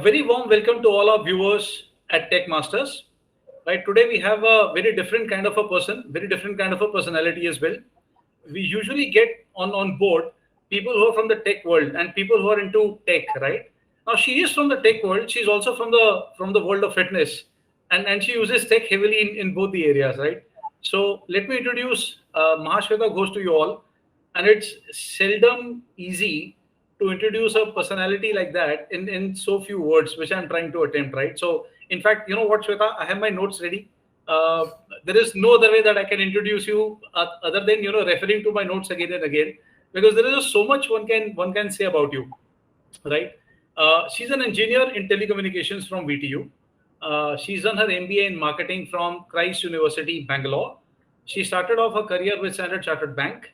very warm welcome to all our viewers at Techmasters. Right, today we have a very different kind of a person, very different kind of a personality as well. We usually get on board people who are from the tech world and people who are into tech. Right now, she is from the tech world. She's also from the world of fitness, and she uses tech heavily in both the areas. Right. So let me introduce Mahasweta Ghosh to you all, and it's seldom easy to introduce a personality like that in so few words, which I'm trying to attempt, right? So, in fact, you know what, Shweta, I have my notes ready. Uh, there is no other way that I can introduce you other than referring to my notes again and again, because there is just so much one can say about you, right? She's an engineer in telecommunications from VTU. She's done her MBA in marketing from Christ University, Bangalore. She started off her career with Standard Chartered Bank,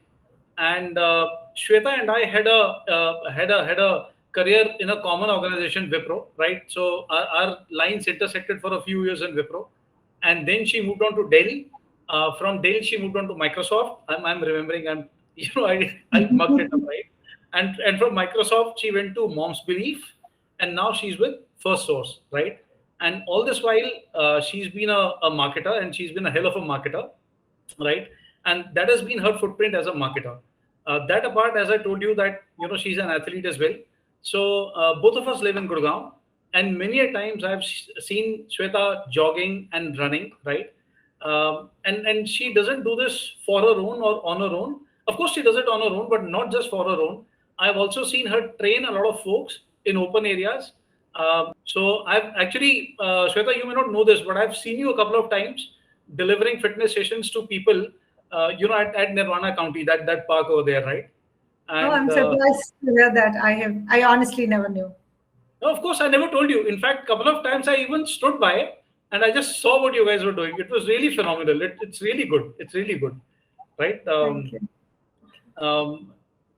and Shweta and I had a career in a common organization, Wipro, right? So our lines intersected for a few years in Wipro, and then she moved on to Dell. From Dell, she moved on to Microsoft. I'm remembering. I mucked it up, right? And from Microsoft, she went to Mom's Belief, and now she's with First Source, right? And all this while, she's been a marketer, and she's been a hell of a marketer, right? And that has been her footprint as a marketer. That apart, as I told you, that she's an athlete as well. So both of us live in Gurgaon, and many a times I've seen Shweta jogging and running, right? And she doesn't do this for her own or on her own. Of course, she does it on her own, but not just for her own. I've also seen her train a lot of folks in open areas. So I've actually, Shweta, you may not know this, but I've seen you a couple of times delivering fitness sessions to people, at Nirvana County, that park over there, right? Oh, I'm And surprised to hear that. I honestly never knew. no, of course, I never told you. In fact, a couple of times I even stood by and I just saw what you guys were doing. It was really phenomenal. It's really good. It's really good, right? Thank you. Um,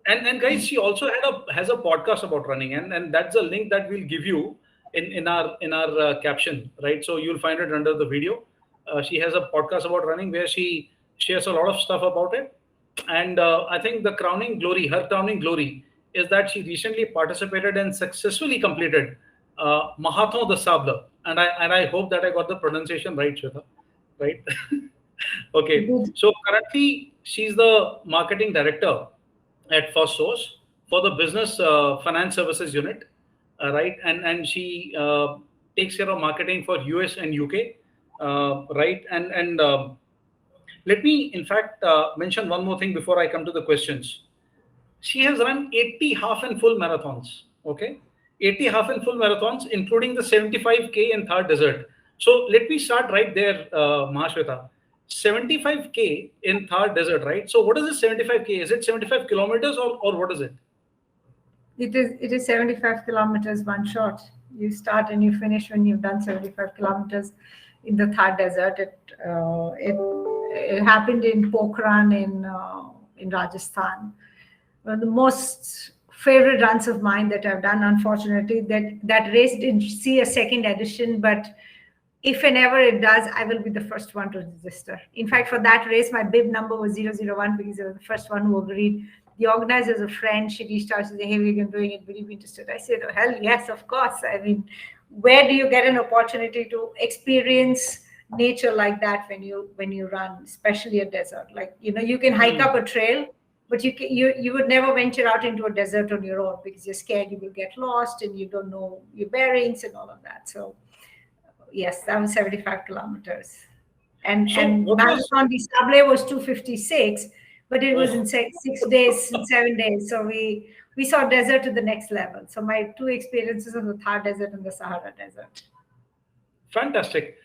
and guys, she also has a podcast about running, and that's a link that we'll give you in our caption, right? So you'll find it under the video. She has a podcast about running where she shares a lot of stuff about it. And I think her crowning glory, is that she recently participated and successfully completed Mahasweta Des Sables. And I hope that I got the pronunciation right, Shweta, right? Okay. Good. So currently, she's the marketing director at First Source for the business finance services unit, right? And she takes care of marketing for US and UK, right? And let me, in fact, mention one more thing before I come to the questions. She has run 80 half and full marathons. Okay, 80 half and full marathons, including the 75K in Thar Desert. So let me start right there, Mahasweta. 75K in Thar Desert, right? So what is this 75K? Is it 75 kilometers or what is it? It is 75 kilometers one shot. You start and you finish when you've done 75 kilometers in the Thar Desert. It happened in Pokhran in Rajasthan. One of the most favorite runs of mine that I've done. Unfortunately, that race didn't see a second edition, but if and ever it does, I will be the first one to register. In fact, for that race, my bib number was 001 because I was the first one who agreed. The organizer's a friend. She reached out to say, "Hey, we're doing it. Will you be interested?" I said, "Oh, hell yes, of course." I mean, where do you get an opportunity to experience nature like that when you run, especially a desert? Like, you can hike up a trail, but you would never venture out into a desert on your own because you're scared you will get lost and you don't know your bearings and all of that. So yes, that was 75 kilometers. And So and what was Mahasweta Des Sables was 256, but it was in 6 days, in 7 days. So we saw desert to the next level. So my two experiences of the Thar Desert and the Sahara Desert. fantastic?